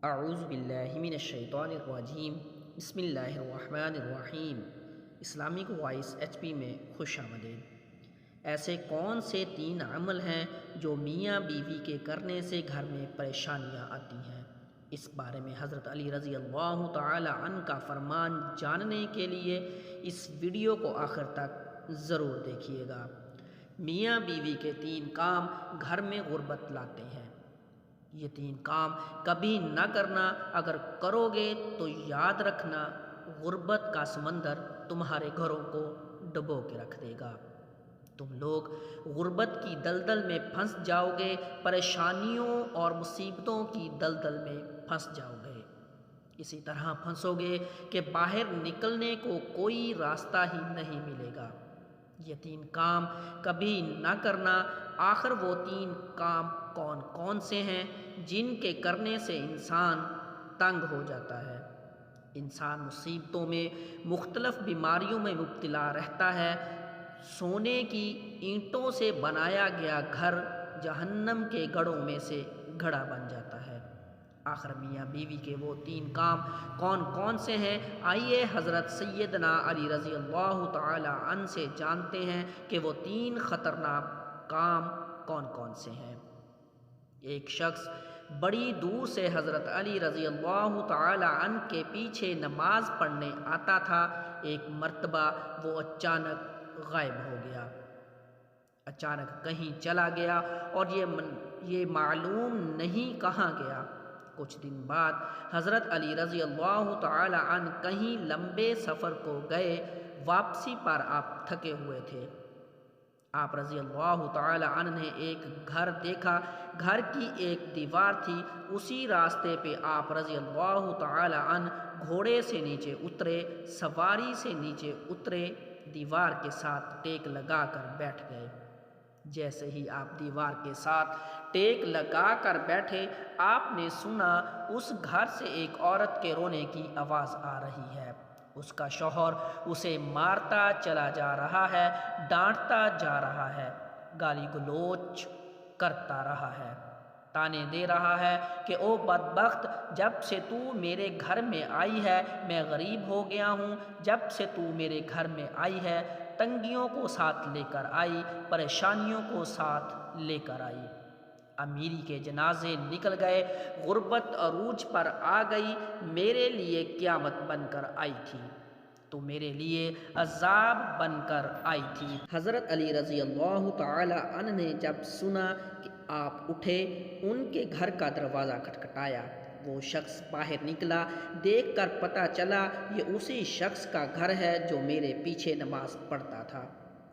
اعوذ باللہ من الشیطان الرجیم بسم اللہ الرحمن الرحیم۔ اسلامک وائس HP میں خوش آمدید۔ ایسے کون سے 3 عمل ہیں جو میاں بیوی کے کرنے سے گھر میں پریشانیاں آتی ہیں؟ اس بارے میں حضرت علی رضی اللہ تعالی عنہ کا فرمان جاننے کے لیے اس ویڈیو کو آخر تک ضرور دیکھیے گا۔ میاں بیوی کے 3 کام گھر میں غربت لاتے ہیں۔ یہ 3 کام کبھی نہ کرنا، اگر کرو گے تو یاد رکھنا غربت کا سمندر تمہارے گھروں کو ڈبو کے رکھ دے گا۔ تم لوگ غربت کی دلدل میں پھنس جاؤ گے، پریشانیوں اور مصیبتوں کی دلدل میں پھنس جاؤ گے۔ اسی طرح پھنسو گے کہ باہر نکلنے کو کوئی راستہ ہی نہیں ملے گا۔ یہ 3 کام کبھی نہ کرنا۔ آخر وہ 3 کام کون کون سے ہیں جن کے کرنے سے انسان تنگ ہو جاتا ہے؟ انسان مصیبتوں میں، مختلف بیماریوں میں مبتلا رہتا ہے۔ سونے کی اینٹوں سے بنایا گیا گھر جہنم کے گڑھوں میں سے گھڑا بن جاتا ہے۔ آخر میاں بیوی کے وہ 3 کام کون کون سے ہیں؟ آئیے حضرت سیدنا علی رضی اللہ تعالی عنہ سے جانتے ہیں کہ وہ 3 خطرناک کام کون کون سے ہیں۔ ایک شخص بڑی دور سے حضرت علی رضی اللہ تعالی عنہ کے پیچھے نماز پڑھنے آتا تھا۔ ایک مرتبہ وہ اچانک غائب ہو گیا، اچانک کہیں چلا گیا اور یہ معلوم نہیں کہاں گیا۔ کچھ دن بعد حضرت علی رضی اللہ تعالی عنہ کہیں لمبے سفر کو گئے، واپسی پر آپ تھکے ہوئے تھے۔ آپ رضی اللہ تعالی عنہ نے ایک گھر دیکھا، گھر کی ایک دیوار تھی، اسی راستے پہ آپ رضی اللہ تعالی عنہ گھوڑے سے نیچے اترے، سواری سے نیچے اترے، دیوار کے ساتھ ٹیک لگا کر بیٹھ گئے۔ جیسے ہی آپ دیوار کے ساتھ ٹیک لگا کر بیٹھے، آپ نے سنا اس گھر سے ایک عورت کے رونے کی آواز آ رہی ہے۔ اس کا شوہر اسے مارتا چلا جا رہا ہے، ڈانٹتا جا رہا ہے، گالی گلوچ کرتا رہا ہے، تانے دے رہا ہے کہ او بدبخت، جب سے تو میرے گھر میں آئی ہے میں غریب ہو گیا ہوں، جب سے تو میرے گھر میں آئی ہے تنگیوں کو ساتھ لے کر آئی، پریشانیوں کو ساتھ لے کر آئی۔ امیری کے جنازے نکل گئے، غربت عروج پر آ گئی، میرے لیے قیامت بن کر آئی تھی، تو میرے لیے عذاب بن کر آئی تھی۔ حضرت علی رضی اللہ تعالی عنہ نے جب سنا کہ آپ اٹھے، ان کے گھر کا دروازہ کھٹکھٹایا۔ وہ شخص باہر نکلا، دیکھ کر پتہ چلا یہ اسی شخص کا گھر ہے جو میرے پیچھے نماز پڑھتا تھا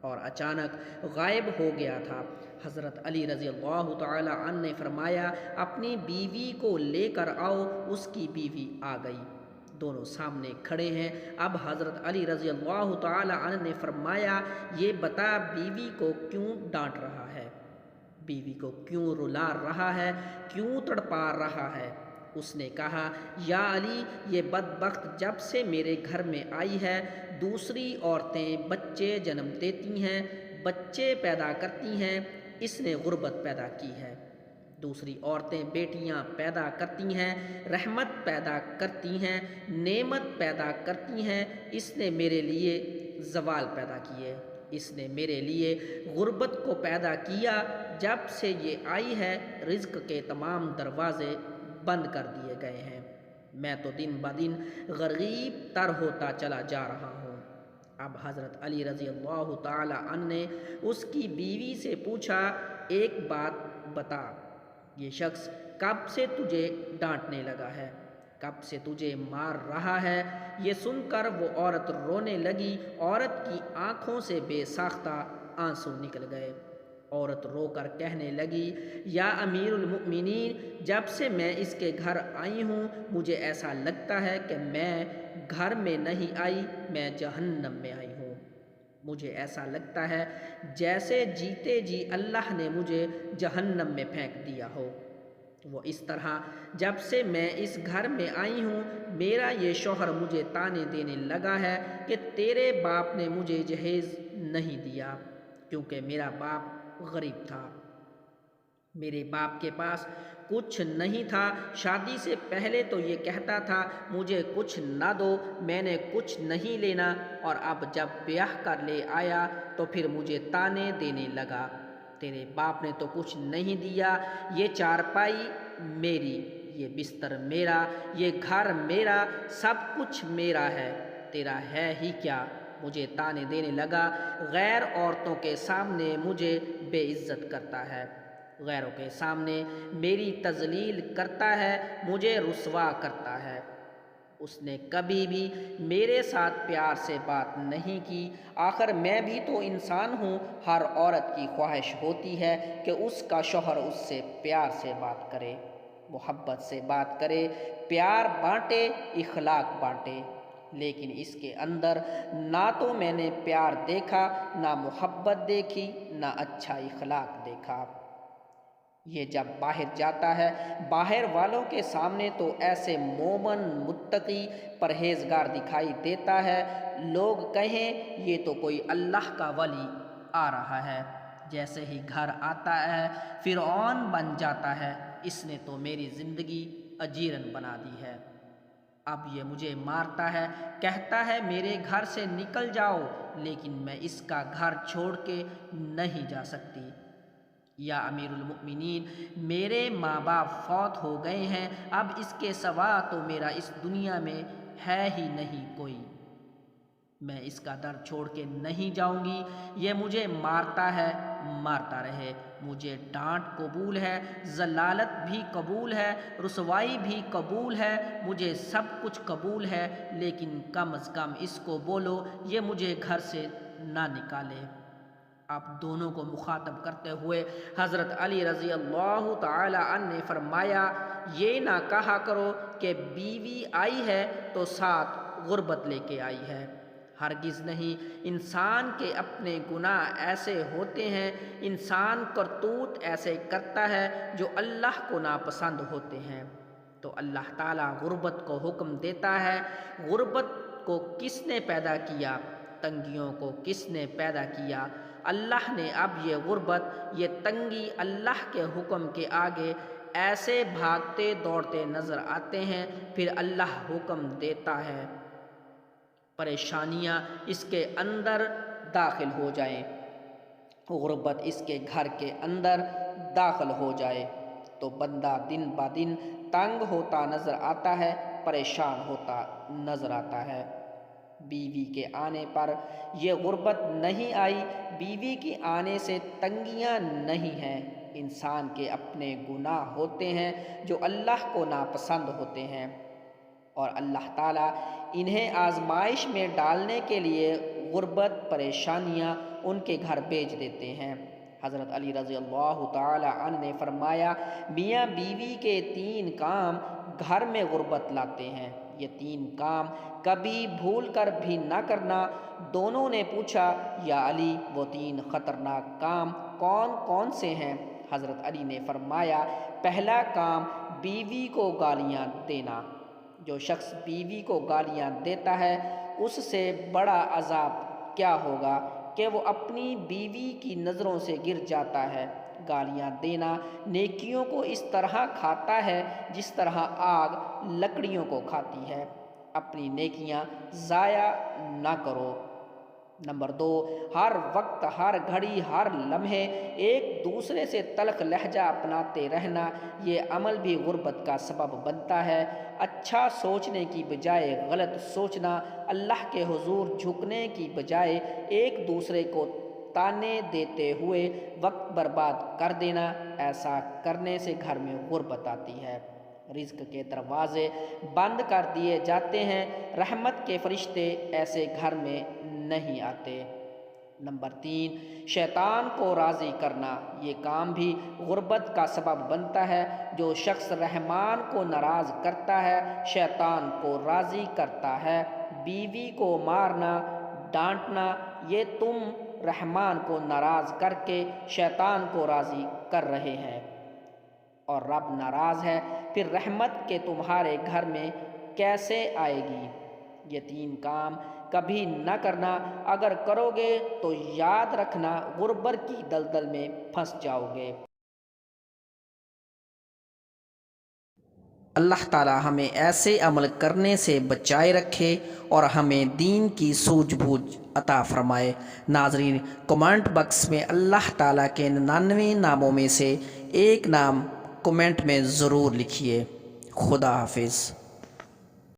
اور اچانک غائب ہو گیا تھا۔ حضرت علی رضی اللہ تعالی عنہ نے فرمایا، اپنی بیوی کو لے کر آؤ۔ اس کی بیوی آ گئی، دونوں سامنے کھڑے ہیں۔ اب حضرت علی رضی اللہ تعالی عنہ نے فرمایا، یہ بتا بیوی کو کیوں ڈانٹ رہا ہے، بیوی کو کیوں رلا رہا ہے، کیوں تڑپا رہا ہے؟ اس نے کہا، یا علی، یہ بدبخت جب سے میرے گھر میں آئی ہے دوسری عورتیں بچے جنم دیتی ہیں، بچے پیدا کرتی ہیں، اس نے غربت پیدا کی ہے۔ دوسری عورتیں بیٹیاں پیدا کرتی ہیں، رحمت پیدا کرتی ہیں، نعمت پیدا کرتی ہیں، اس نے میرے لیے زوال پیدا کیے، اس نے میرے لیے غربت کو پیدا کیا۔ جب سے یہ آئی ہے رزق کے تمام دروازے بند کر دیے گئے ہیں، میں تو دن بدن غریب تر ہوتا چلا جا رہا ہوں۔ اب حضرت علی رضی اللہ تعالی عنہ نے اس کی بیوی سے پوچھا، ایک بات بتا، یہ شخص کب سے تجھے ڈانٹنے لگا ہے، کب سے تجھے مار رہا ہے؟ یہ سن کر وہ عورت رونے لگی، عورت کی آنکھوں سے بے ساختہ آنسو نکل گئے۔ عورت رو کر کہنے لگی، یا امیر المؤمنین، جب سے میں اس کے گھر آئی ہوں مجھے ایسا لگتا ہے کہ میں گھر میں نہیں آئی، میں جہنم میں آئی ہوں۔ مجھے ایسا لگتا ہے جیسے جیتے جی اللہ نے مجھے جہنم میں پھینک دیا ہو۔ وہ اس طرح جب سے میں اس گھر میں آئی ہوں میرا یہ شوہر مجھے تانے دینے لگا ہے کہ تیرے باپ نے مجھے جہیز نہیں دیا، کیونکہ میرا باپ غریب تھا۔ میرے باپ کے پاس کچھ نہیں تھا، شادی سے پہلے تو یہ کہتا تھا مجھے کچھ نہ دو، میں نے کچھ نہیں لینا، اور اب جب بیاہ کر لے آیا تو پھر مجھے تانے دینے لگا، تیرے باپ نے تو کچھ نہیں دیا، یہ چارپائی میری، یہ بستر میرا، یہ گھر میرا، سب کچھ میرا ہے، تیرا ہے ہی کیا؟ مجھے تانے دینے لگا، غیر عورتوں کے سامنے مجھے بے عزت کرتا ہے، غیروں کے سامنے میری تذلیل کرتا ہے، مجھے رسوا کرتا ہے۔ اس نے کبھی بھی میرے ساتھ پیار سے بات نہیں کی، آخر میں بھی تو انسان ہوں، ہر عورت کی خواہش ہوتی ہے کہ اس کا شوہر اس سے پیار سے بات کرے، محبت سے بات کرے، پیار بانٹے، اخلاق بانٹے، لیکن اس کے اندر نہ تو میں نے پیار دیکھا، نہ محبت دیکھی، نہ اچھا اخلاق دیکھا۔ یہ جب باہر جاتا ہے باہر والوں کے سامنے تو ایسے مومن، متقی، پرہیزگار دکھائی دیتا ہے، لوگ کہیں یہ تو کوئی اللہ کا ولی آ رہا ہے، جیسے ہی گھر آتا ہے فرعون بن جاتا ہے، اس نے تو میری زندگی اجیرن بنا دی ہے، اب یہ مجھے مارتا ہے، کہتا ہے میرے گھر سے نکل جاؤ، لیکن میں اس کا گھر چھوڑ کے نہیں جا سکتی۔ یا امیر المؤمنین، میرے ماں باپ فوت ہو گئے ہیں، اب اس کے سوا تو میرا اس دنیا میں ہے ہی نہیں کوئی، میں اس کا در چھوڑ کے نہیں جاؤں گی، یہ مجھے مارتا ہے، مارتا رہے، مجھے ڈانٹ قبول ہے، ذلالت بھی قبول ہے، رسوائی بھی قبول ہے، مجھے سب کچھ قبول ہے، لیکن کم از کم اس کو بولو یہ مجھے گھر سے نہ نکالے۔ آپ دونوں کو مخاطب کرتے ہوئے حضرت علی رضی اللہ تعالی عنہ نے فرمایا، یہ نہ کہا کرو کہ بیوی آئی ہے تو ساتھ غربت لے کے آئی ہے، ہرگز نہیں، انسان کے اپنے گناہ ایسے ہوتے ہیں، انسان کرتوت ایسے کرتا ہے جو اللہ کو ناپسند ہوتے ہیں، تو اللہ تعالیٰ غربت کو حکم دیتا ہے۔ غربت کو کس نے پیدا کیا؟ تنگیوں کو کس نے پیدا کیا؟ اللہ نے۔ اب یہ غربت، یہ تنگی اللہ کے حکم کے آگے ایسے بھاگتے دوڑتے نظر آتے ہیں، پھر اللہ حکم دیتا ہے پریشانیاں اس کے اندر داخل ہو جائیں، غربت اس کے گھر کے اندر داخل ہو جائے، تو بندہ دن بہ دن تنگ ہوتا نظر آتا ہے، پریشان ہوتا نظر آتا ہے۔ بیوی کے آنے پر یہ غربت نہیں آئی، بیوی کے آنے سے تنگیاں نہیں ہیں، انسان کے اپنے گناہ ہوتے ہیں جو اللہ کو ناپسند ہوتے ہیں، اور اللہ تعالیٰ انہیں آزمائش میں ڈالنے کے لیے غربت، پریشانیاں ان کے گھر بھیج دیتے ہیں۔ حضرت علی رضی اللہ تعالی عنہ نے فرمایا، میاں بیوی کے 3 کام گھر میں غربت لاتے ہیں، یہ 3 کام کبھی بھول کر بھی نہ کرنا۔ دونوں نے پوچھا، یا علی وہ 3 خطرناک کام کون کون سے ہیں؟ حضرت علی نے فرمایا، پہلا کام بیوی کو گالیاں دینا، جو شخص بیوی کو گالیاں دیتا ہے اس سے بڑا عذاب کیا ہوگا کہ وہ اپنی بیوی کی نظروں سے گر جاتا ہے۔ گالیاں دینا نیکیوں کو اس طرح کھاتا ہے جس طرح آگ لکڑیوں کو کھاتی ہے، اپنی نیکیاں ضائع نہ کرو۔ نمبر 2، ہر وقت، ہر گھڑی، ہر لمحے ایک دوسرے سے تلخ لہجہ اپناتے رہنا، یہ عمل بھی غربت کا سبب بنتا ہے۔ اچھا سوچنے کی بجائے غلط سوچنا، اللہ کے حضور جھکنے کی بجائے ایک دوسرے کو تانے دیتے ہوئے وقت برباد کر دینا، ایسا کرنے سے گھر میں غربت آتی ہے، رزق کے دروازے بند کر دیے جاتے ہیں، رحمت کے فرشتے ایسے گھر میں نہیں آتے۔ نمبر 3، شیطان کو راضی کرنا، یہ کام بھی غربت کا سبب بنتا ہے۔ جو شخص رحمان کو ناراض کرتا ہے شیطان کو راضی کرتا ہے۔ بیوی کو مارنا، ڈانٹنا، یہ تم رحمان کو ناراض کر کے شیطان کو راضی کر رہے ہیں، اور رب ناراض ہے، پھر رحمت کے تمہارے گھر میں کیسے آئے گی؟ یہ 3 کام کبھی نہ کرنا، اگر کرو گے تو یاد رکھنا غربت کی دلدل میں پھنس جاؤ گے۔ اللہ تعالی ہمیں ایسے عمل کرنے سے بچائے رکھے اور ہمیں دین کی سوجھ بوجھ عطا فرمائے۔ ناظرین، کمنٹ باکس میں اللہ تعالیٰ کے 99 ناموں میں سے ایک نام کمنٹ میں ضرور لکھیے۔ خدا حافظ۔